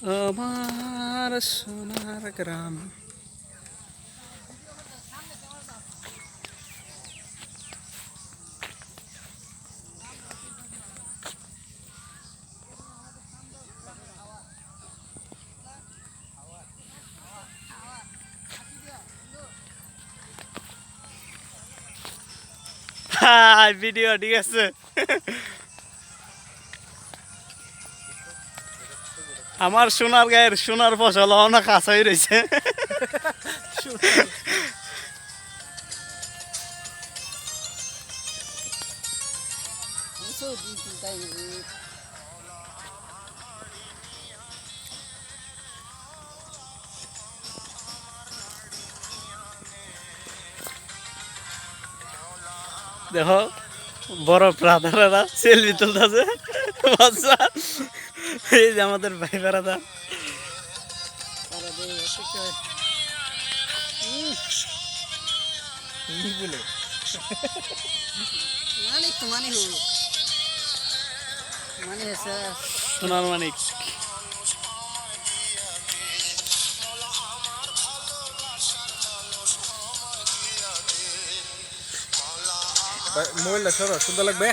আমার সোনার গ্রাম। ভিডিও ঠিক আছে। আমার সোনার গায়ের সোনার ফসল অনেক কাছাই রয়েছে। দেখো বড় ব্রাদারেরা সেলফি তুলতেছে। মজা। এই যে আমাদের ভাই বেড়াদা। সোনার মানিক। মোবাইলটা সরো সুন্দর লাগবে।